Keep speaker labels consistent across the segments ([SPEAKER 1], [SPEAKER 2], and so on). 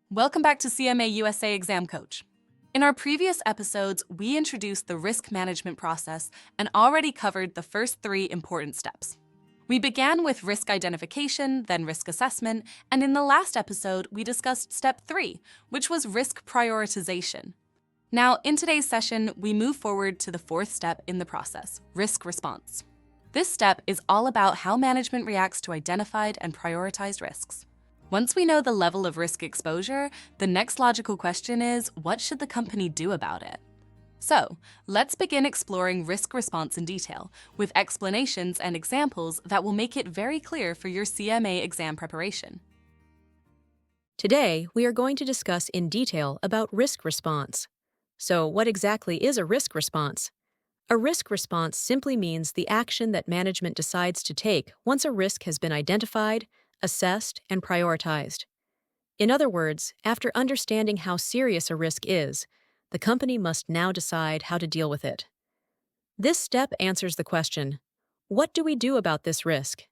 [SPEAKER 1] Welcome back to CMA USA Exam Coach. In our previous episodes, we introduced the risk management process and already covered the first three important steps. We began with risk identification, then risk assessment, and in the last episode, we discussed step 3, which was risk prioritization. Now, in today's session, we move forward to the fourth step in the process, risk response. This step is all about how management reacts to identified and prioritized risks. Once we know the level of risk exposure, the next logical question is, what should the company do about it? So, let's begin exploring risk response in detail, with explanations and examples that will make it very clear for your CMA exam preparation.
[SPEAKER 2] Today, we are going to discuss in detail about risk response. So, what exactly is a risk response? A risk response simply means the action that management decides to take once a risk has been identified, assessed, and prioritized. In other words, after understanding how serious a risk is, the company must now decide how to deal with it. This step answers the question, what do we do about this risk?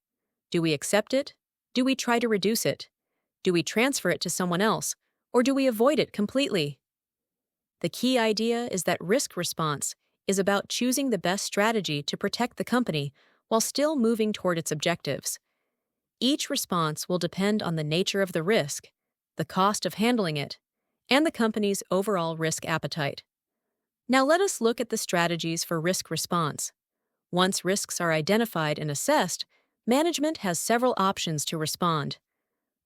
[SPEAKER 2] Do we accept it? Do we try to reduce it? Do we transfer it to someone else? Or do we avoid it completely? The key idea is that risk response is about choosing the best strategy to protect the company while still moving toward its objectives. Each response will depend on the nature of the risk, the cost of handling it, and the company's overall risk appetite. Now let us look at the strategies for risk response. Once risks are identified and assessed, management has several options to respond.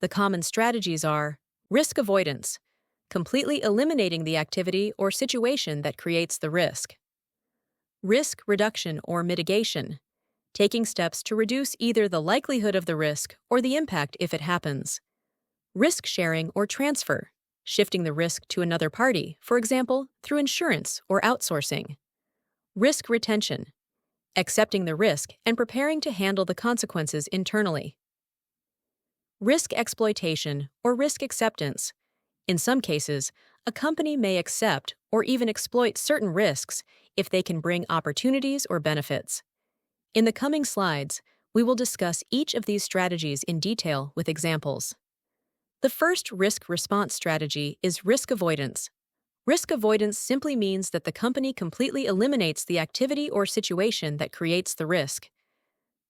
[SPEAKER 2] The common strategies are risk avoidance, completely eliminating the activity or situation that creates the risk. Risk reduction or mitigation, taking steps to reduce either the likelihood of the risk or the impact if it happens. Risk sharing or transfer, shifting the risk to another party, for example, through insurance or outsourcing. Risk retention, accepting the risk and preparing to handle the consequences internally. Risk exploitation or risk acceptance. In some cases, a company may accept or even exploit certain risks if they can bring opportunities or benefits. In the coming slides, we will discuss each of these strategies in detail with examples. The first risk response strategy is risk avoidance. Risk avoidance simply means that the company completely eliminates the activity or situation that creates the risk.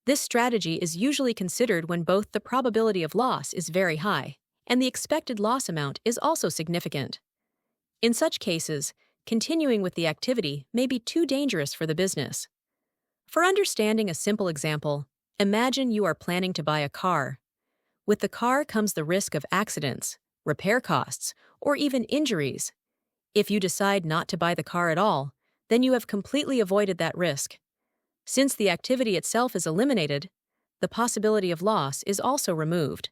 [SPEAKER 2] This strategy is usually considered when both the probability of loss is very high and the expected loss amount is also significant. In such cases, continuing with the activity may be too dangerous for the business. For understanding a simple example, imagine you are planning to buy a car. With the car comes the risk of accidents, repair costs, or even injuries. If you decide not to buy the car at all, then you have completely avoided that risk. Since the activity itself is eliminated, the possibility of loss is also removed.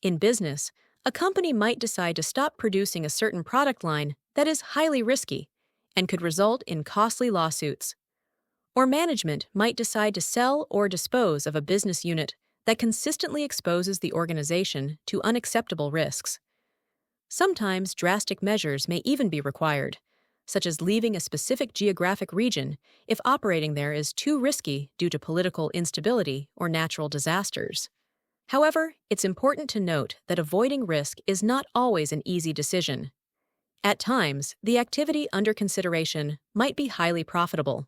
[SPEAKER 2] In business, a company might decide to stop producing a certain product line that is highly risky and could result in costly lawsuits. Or management might decide to sell or dispose of a business unit that consistently exposes the organization to unacceptable risks. Sometimes drastic measures may even be required, such as leaving a specific geographic region if operating there is too risky due to political instability or natural disasters. However, it's important to note that avoiding risk is not always an easy decision. At times, the activity under consideration might be highly profitable.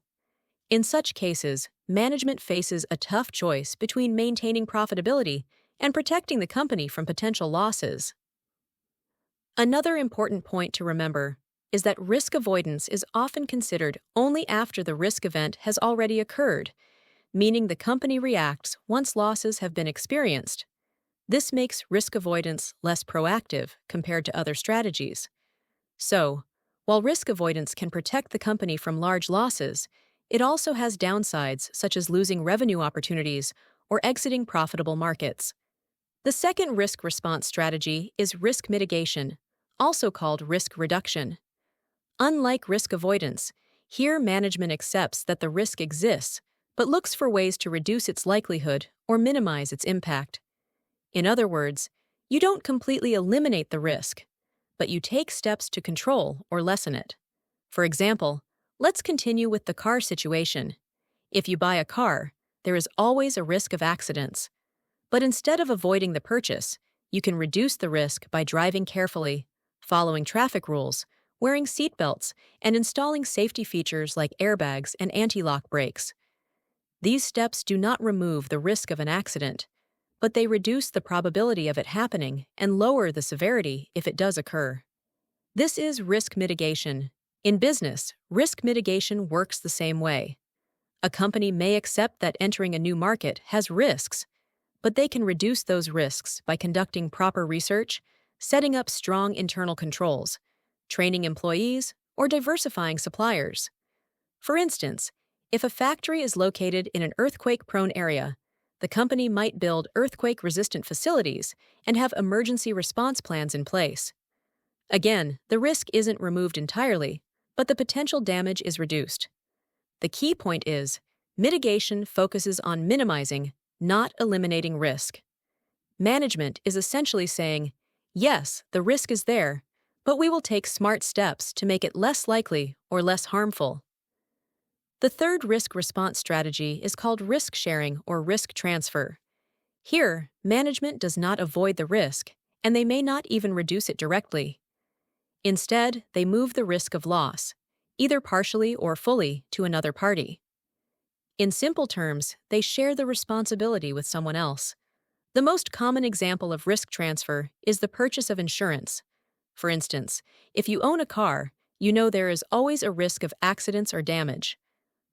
[SPEAKER 2] In such cases, management faces a tough choice between maintaining profitability and protecting the company from potential losses. Another important point to remember is that risk avoidance is often considered only after the risk event has already occurred, meaning the company reacts once losses have been experienced. This makes risk avoidance less proactive compared to other strategies. So, while risk avoidance can protect the company from large losses, it also has downsides such as losing revenue opportunities or exiting profitable markets. The second risk response strategy is risk mitigation, also called risk reduction. Unlike risk avoidance, here management accepts that the risk exists, but looks for ways to reduce its likelihood or minimize its impact. In other words, you don't completely eliminate the risk, but you take steps to control or lessen it. For example, let's continue with the car situation. If you buy a car, there is always a risk of accidents. But instead of avoiding the purchase, You can reduce the risk by driving carefully, following traffic rules, wearing seatbelts, and installing safety features like airbags and anti-lock brakes. These steps do not remove the risk of an accident, but they reduce the probability of it happening and lower the severity if it does occur. This is risk mitigation. In business, risk mitigation works the same way. A company may accept that entering a new market has risks, but they can reduce those risks by conducting proper research, setting up strong internal controls, training employees, or diversifying suppliers. For instance, if a factory is located in an earthquake-prone area, the company might build earthquake-resistant facilities and have emergency response plans in place. Again, the risk isn't removed entirely, but the potential damage is reduced. The key point is, mitigation focuses on minimizing, not eliminating risk. Management is essentially saying, yes, the risk is there, but we will take smart steps to make it less likely or less harmful. The third risk response strategy is called risk sharing or risk transfer. Here, management does not avoid the risk, and they may not even reduce it directly. Instead, they move the risk of loss, either partially or fully, to another party. In simple terms, they share the responsibility with someone else. The most common example of risk transfer is the purchase of insurance. For instance, if you own a car, you know there is always a risk of accidents or damage.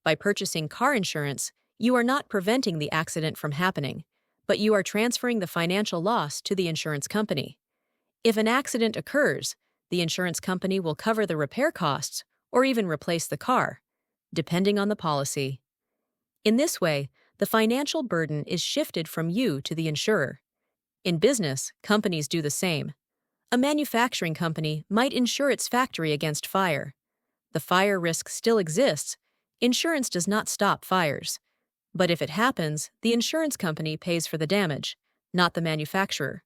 [SPEAKER 2] By purchasing car insurance, you are not preventing the accident from happening, but you are transferring the financial loss to the insurance company. If an accident occurs, the insurance company will cover the repair costs or even replace the car, depending on the policy. In this way, the financial burden is shifted from you to the insurer. In business, companies do the same. A manufacturing company might insure its factory against fire. The fire risk still exists. Insurance does not stop fires. But if it happens, the insurance company pays for the damage, not the manufacturer.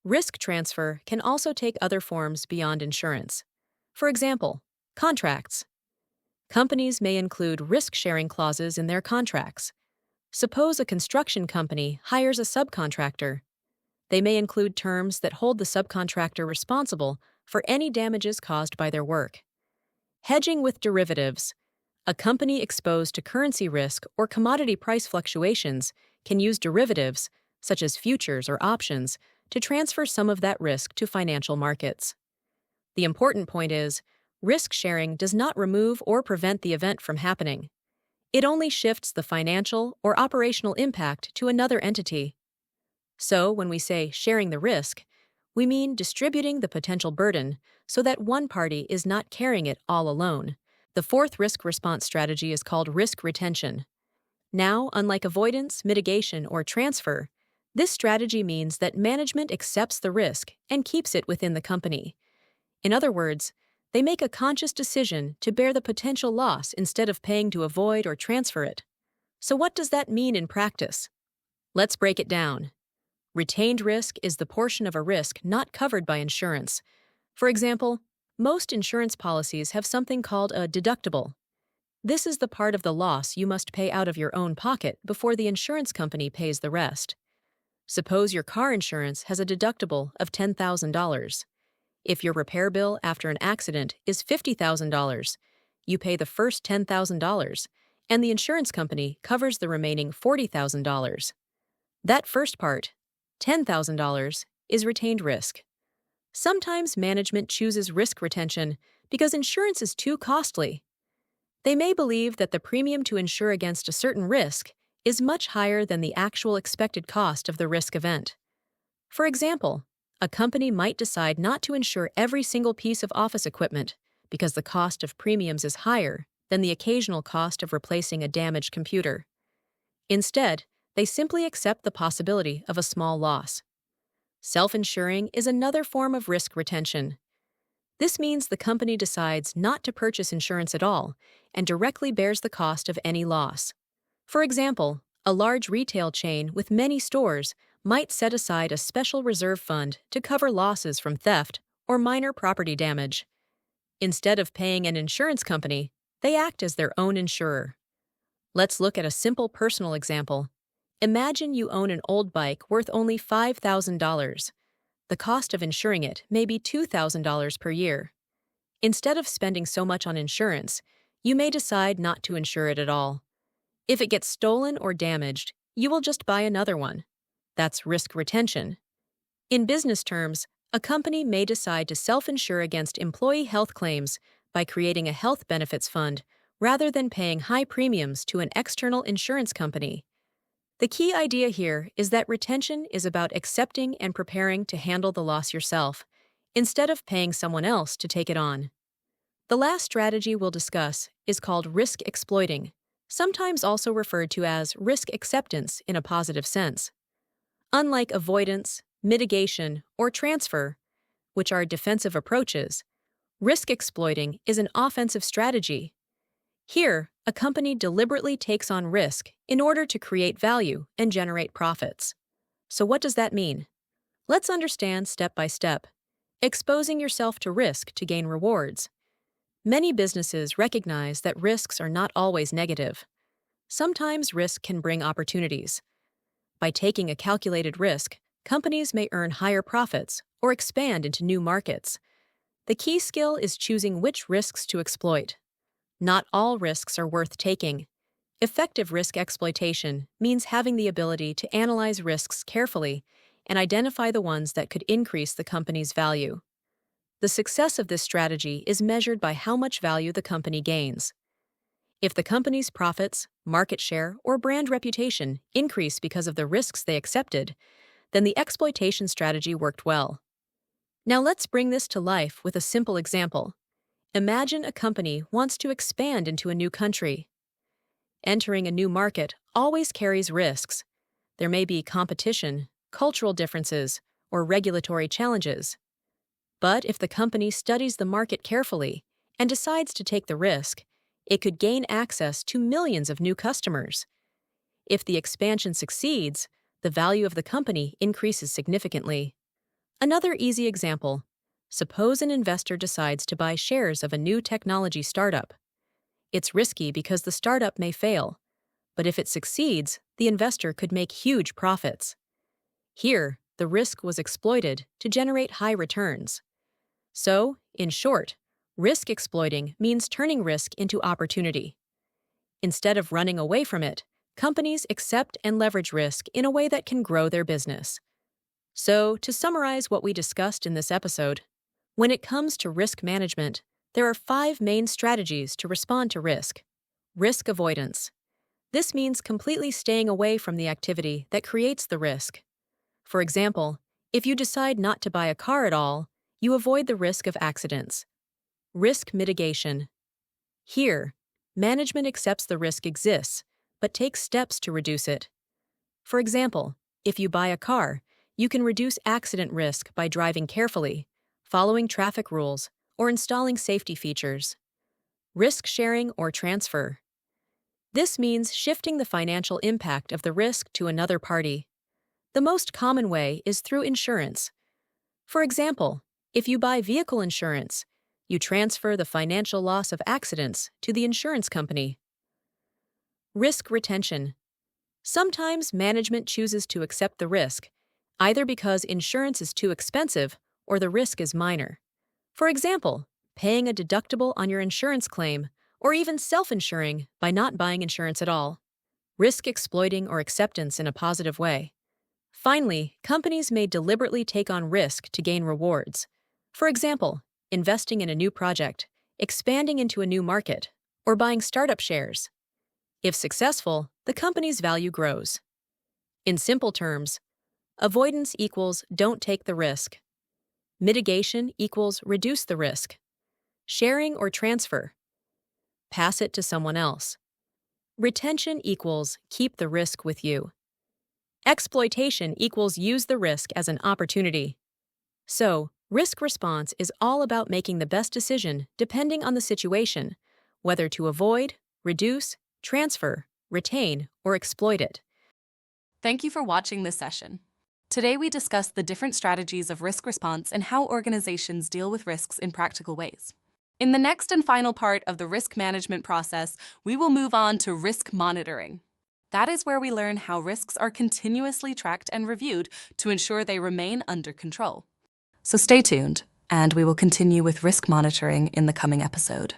[SPEAKER 2] Risk transfer can also take other forms beyond insurance. For example, contracts. Companies may include risk-sharing clauses in their contracts. Suppose a construction company hires a subcontractor. They may include terms that hold the subcontractor responsible for any damages caused by their work. Hedging with derivatives. A company exposed to currency risk or commodity price fluctuations can use derivatives, such as futures or options, to transfer some of that risk to financial markets. The important point is, risk sharing does not remove or prevent the event from happening. It only shifts the financial or operational impact to another entity. So, when we say sharing the risk, we mean distributing the potential burden so that one party is not carrying it all alone. The fourth risk response strategy is called risk retention. Now, unlike avoidance, mitigation, or transfer, this strategy means that management accepts the risk and keeps it within the company. In other words, they make a conscious decision to bear the potential loss instead of paying to avoid or transfer it. So what does that mean in practice? Let's break it down. Retained risk is the portion of a risk not covered by insurance. For example, most insurance policies have something called a deductible. This is the part of the loss you must pay out of your own pocket before the insurance company pays the rest. Suppose your car insurance has a deductible of $10,000. If your repair bill after an accident is $50,000, you pay the first $10,000, and the insurance company covers the remaining $40,000. That first part, $10,000, is retained risk. Sometimes management chooses risk retention because insurance is too costly. They may believe that the premium to insure against a certain risk is much higher than the actual expected cost of the risk event. For example, a company might decide not to insure every single piece of office equipment because the cost of premiums is higher than the occasional cost of replacing a damaged computer. Instead, they simply accept the possibility of a small loss. Self-insuring is another form of risk retention. This means the company decides not to purchase insurance at all and directly bears the cost of any loss. For example, a large retail chain with many stores might set aside a special reserve fund to cover losses from theft or minor property damage. Instead of paying an insurance company, they act as their own insurer. Let's look at a simple personal example. Imagine you own an old bike worth only $5,000. The cost of insuring it may be $2,000 per year. Instead of spending so much on insurance, you may decide not to insure it at all. If it gets stolen or damaged, you will just buy another one. That's risk retention. In business terms, a company may decide to self-insure against employee health claims by creating a health benefits fund rather than paying high premiums to an external insurance company. The key idea here is that retention is about accepting and preparing to handle the loss yourself, instead of paying someone else to take it on. The last strategy we'll discuss is called risk exploiting, sometimes also referred to as risk acceptance in a positive sense. Unlike avoidance, mitigation, or transfer, which are defensive approaches, risk exploiting is an offensive strategy. Here, a company deliberately takes on risk in order to create value and generate profits. So what does that mean? Let's understand step by step. Exposing yourself to risk to gain rewards. Many businesses recognize that risks are not always negative. Sometimes risk can bring opportunities. By taking a calculated risk, companies may earn higher profits or expand into new markets. The key skill is choosing which risks to exploit. Not all risks are worth taking. Effective risk exploitation means having the ability to analyze risks carefully and identify the ones that could increase the company's value. The success of this strategy is measured by how much value the company gains. If the company's profits, market share, or brand reputation increase because of the risks they accepted, then the exploitation strategy worked well. Now let's bring this to life with a simple example. Imagine a company wants to expand into a new country. Entering a new market always carries risks. There may be competition, cultural differences, or regulatory challenges. But if the company studies the market carefully and decides to take the risk, it could gain access to millions of new customers. If the expansion succeeds, the value of the company increases significantly. Another easy example. Suppose an investor decides to buy shares of a new technology startup. It's risky because the startup may fail, but if it succeeds, the investor could make huge profits. Here, the risk was exploited to generate high returns. So, in short, risk exploiting means turning risk into opportunity. Instead of running away from it, companies accept and leverage risk in a way that can grow their business. So, to summarize what we discussed in this episode, when it comes to risk management, there are 5 main strategies to respond to risk. Risk avoidance. This means completely staying away from the activity that creates the risk. For example, if you decide not to buy a car at all, you avoid the risk of accidents. Risk mitigation. Here, management accepts the risk exists, but takes steps to reduce it. For example, if you buy a car, you can reduce accident risk by driving carefully, following traffic rules, or installing safety features. Risk sharing or transfer. This means shifting the financial impact of the risk to another party. The most common way is through insurance. For example, if you buy vehicle insurance, you transfer the financial loss of accidents to the insurance company. Risk retention. Sometimes management chooses to accept the risk, either because insurance is too expensive or the risk is minor. For example, paying a deductible on your insurance claim, or even self-insuring by not buying insurance at all. Risk exploiting or acceptance in a positive way. Finally, companies may deliberately take on risk to gain rewards. For example, investing in a new project, expanding into a new market, or buying startup shares. If successful, the company's value grows. In simple terms, avoidance equals don't take the risk. Mitigation equals reduce the risk. Sharing or transfer. Pass it to someone else. Retention equals keep the risk with you. Exploitation equals use the risk as an opportunity. So, risk response is all about making the best decision depending on the situation, whether to avoid, reduce, transfer, retain, or exploit it.
[SPEAKER 1] Thank you for watching this session. Today we discussed the different strategies of risk response and how organizations deal with risks in practical ways. In the next and final part of the risk management process, we will move on to risk monitoring. That is where we learn how risks are continuously tracked and reviewed to ensure they remain under control. So stay tuned, and we will continue with risk monitoring in the coming episode.